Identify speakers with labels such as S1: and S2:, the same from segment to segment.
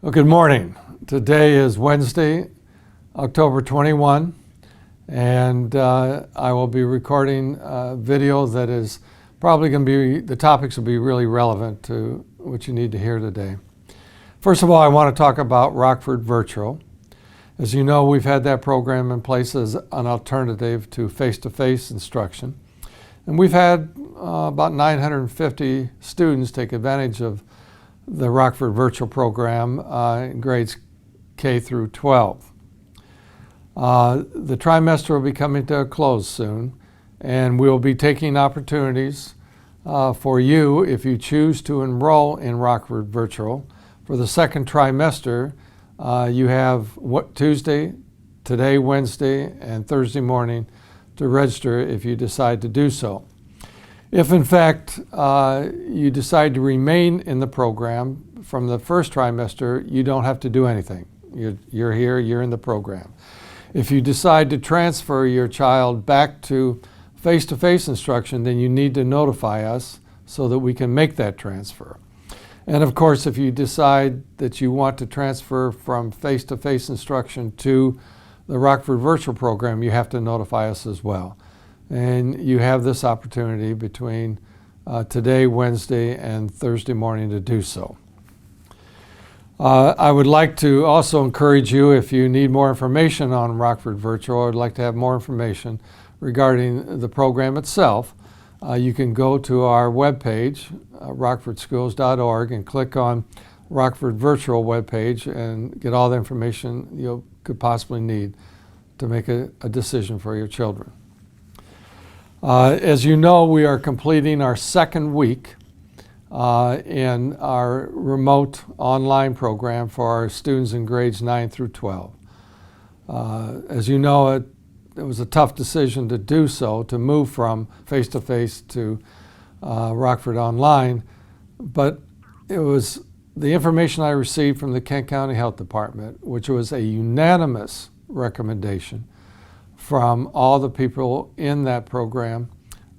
S1: Well, good morning. Today is Wednesday, October 21, and I will be recording a video that is probably going to be, the topics will be really relevant to what you need to hear today. First of all, I want to talk about Rockford Virtual. As you know, we've had that program in place as an alternative to face-to-face instruction. And we've had about 950 students take advantage of the Rockford Virtual program in grades K through 12. The trimester will be coming to a close soon, and we'll be taking opportunities for you, if you choose to enroll in Rockford Virtual. For the second trimester, you have Tuesday, today, Wednesday, and Thursday morning to register if you decide to do so. If in fact you decide to remain in the program from the first trimester, you don't have to do anything. You're here, you're in the program. If you decide to transfer your child back to face-to-face instruction, then you need to notify us so that we can make that transfer. And of course, if you decide that you want to transfer from face-to-face instruction to the Rockford Virtual program, you have to notify us as well. And you have this opportunity between today, Wednesday, and Thursday morning to do so. I would like to also encourage you, if you need more information on Rockford Virtual, I'd like to have more information regarding the program itself. You can go to our webpage, rockfordschools.org, and click on Rockford Virtual webpage and get all the information you could possibly need to make a decision for your children. As you know, we are completing our second week in our remote online program for our students in grades 9 through 12. As you know, it was a tough decision to do so, to move from face-to-face to Rockford Online, but it was the information I received from the Kent County Health Department, which was a unanimous recommendation from all the people in that program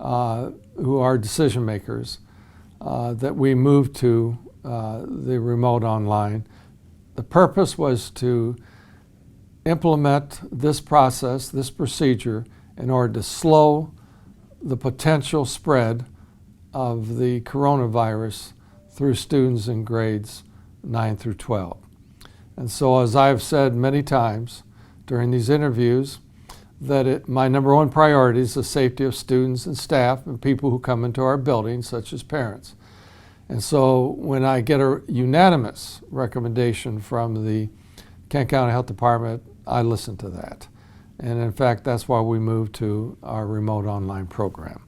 S1: who are decision makers, that we moved to the remote online. The purpose was to implement this process, this procedure, in order to slow the potential spread of the coronavirus through students in grades 9 through 12. And so, as I've said many times during these interviews, that my number one priority is the safety of students and staff and people who come into our building, such as parents. And so when I get a unanimous recommendation from the Kent County Health Department, I listen to that. And in fact, that's why we moved to our remote online program.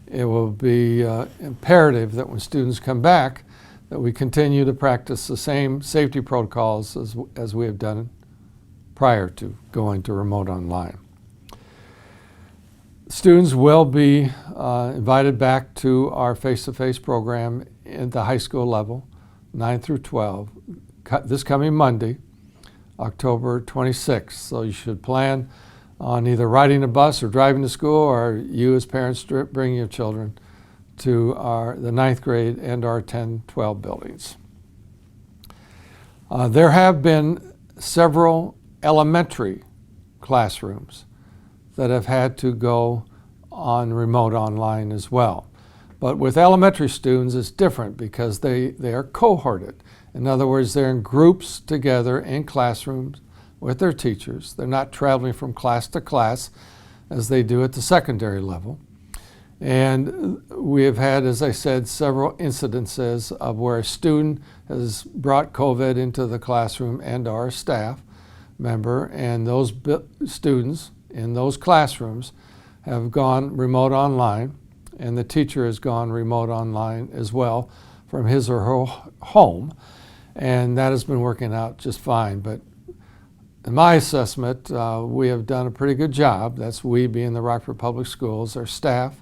S1: It will be imperative that when students come back, that we continue to practice the same safety protocols as we have done prior to going to remote online. Students will be invited back to our face-to-face program at the high school level, 9 through 12, this coming Monday, October 26th. So you should plan on either riding a bus or driving to school, or you as parents bring your children to the 9th grade and our 10-12 buildings. There have been several elementary classrooms that have had to go on remote online as well. But with elementary students, it's different because they are cohorted. In other words, they're in groups together in classrooms with their teachers. They're not traveling from class to class as they do at the secondary level. And we have had, as I said, several incidences of where a student has brought COVID into the classroom and our staff member, and those students in those classrooms have gone remote online, and the teacher has gone remote online as well from his or her home, and that has been working out just fine. But in my assessment, we have done a pretty good job. That's we being the Rockford Public Schools, our staff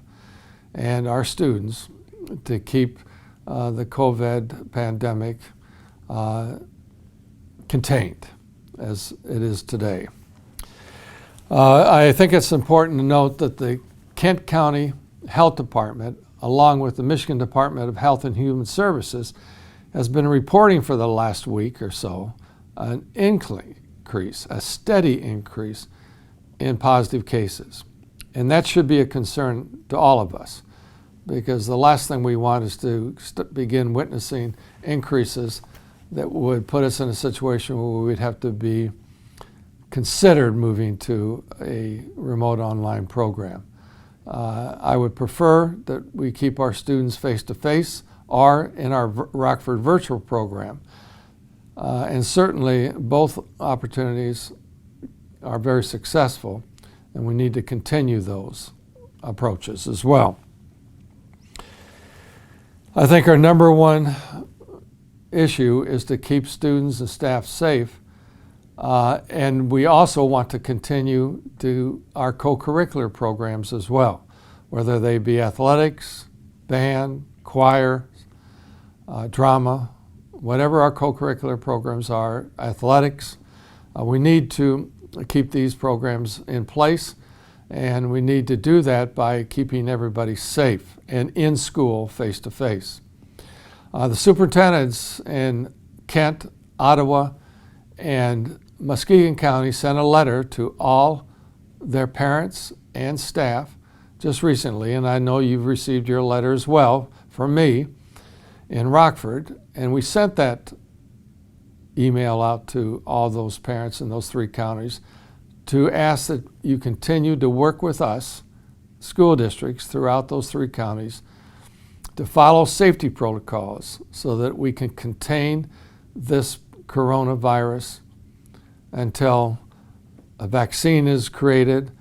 S1: and our students, to keep the COVID pandemic contained as it is today. I think it's important to note that the Kent County Health Department, along with the Michigan Department of Health and Human Services, has been reporting for the last week or so an increase, a steady increase in positive cases. And that should be a concern to all of us, because the last thing we want is to begin witnessing increases that would put us in a situation where we'd have to be considered moving to a remote online program. I would prefer that we keep our students face-to-face or in our Rockford virtual program. And certainly both opportunities are very successful, and we need to continue those approaches as well. I think our number one issue is to keep students and staff safe, and we also want to continue to our co-curricular programs as well, whether they be athletics, band, choir, drama, whatever our co-curricular programs are, athletics. We need to keep these programs in place, and we need to do that by keeping everybody safe and in school face-to-face. The superintendents in Kent, Ottawa, and Muskegon County sent a letter to all their parents and staff just recently, and I know you've received your letter as well from me in Rockford, and we sent that email out to all those parents in those three counties to ask that you continue to work with us, school districts throughout those three counties, to follow safety protocols so that we can contain this coronavirus until a vaccine is created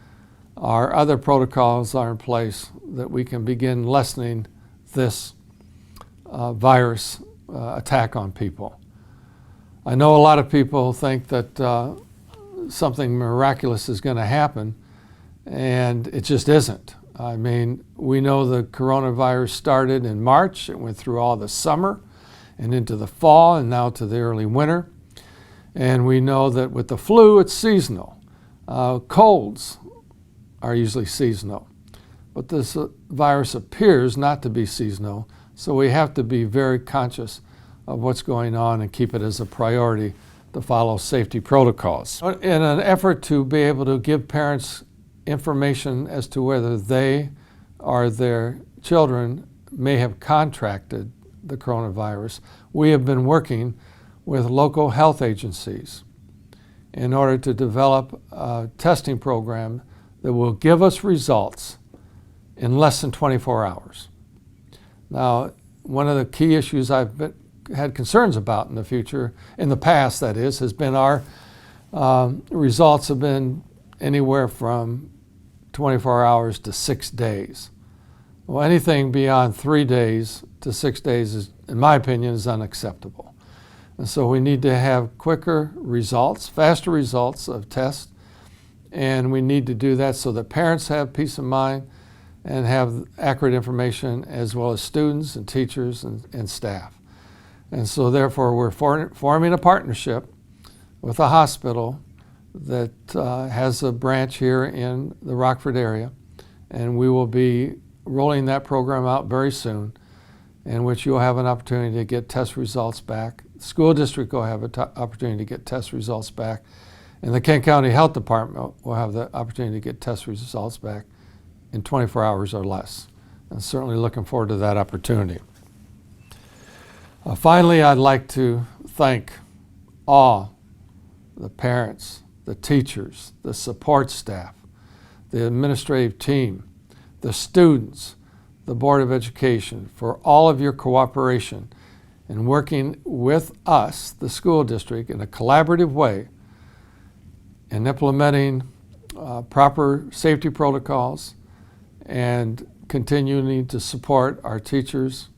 S1: or other protocols are in place that we can begin lessening this virus attack on people. I know a lot of people think that something miraculous is going to happen, and it just isn't. I mean, we know the coronavirus started in March. It went through all the summer and into the fall and now to the early winter. And we know that with the flu, it's seasonal. Colds are usually seasonal. But this virus appears not to be seasonal, so we have to be very conscious of what's going on and keep it as a priority to follow safety protocols. In an effort to be able to give parents information as to whether they or their children may have contracted the coronavirus, we have been working with local health agencies in order to develop a testing program that will give us results in less than 24 hours. Now, one of the key issues I've had concerns about in the past, that is, has been our results have been anywhere from 24 hours to 6 days. Well, anything beyond 3 days to 6 days, is, in my opinion, is unacceptable. And so we need to have quicker results, faster results of tests, and we need to do that so that parents have peace of mind and have accurate information, as well as students and teachers and staff. And so therefore we're forming a partnership with a hospital that has a branch here in the Rockford area, and we will be rolling that program out very soon, in which you'll have an opportunity to get test results back. The school district will have an opportunity to get test results back, and the Kent County Health Department will have the opportunity to get test results back in 24 hours or less. I'm certainly looking forward to that opportunity. Finally, I'd like to thank all the parents, the teachers, the support staff, the administrative team, the students, the Board of Education, for all of your cooperation in working with us, the school district, in a collaborative way in implementing proper safety protocols and continuing to support our teachers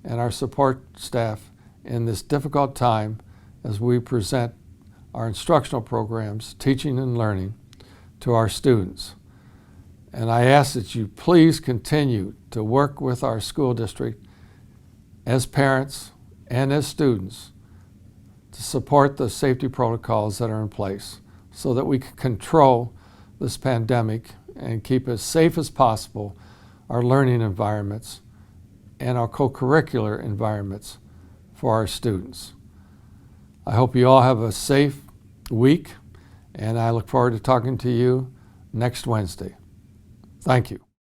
S1: and our support staff in this difficult time as we present our instructional programs, teaching and learning, to our students. And I ask that you please continue to work with our school district as parents and as students to support the safety protocols that are in place so that we can control this pandemic and keep as safe as possible our learning environments and our co-curricular environments for our students. I hope you all have a safe week, and I look forward to talking to you next Wednesday. Thank you.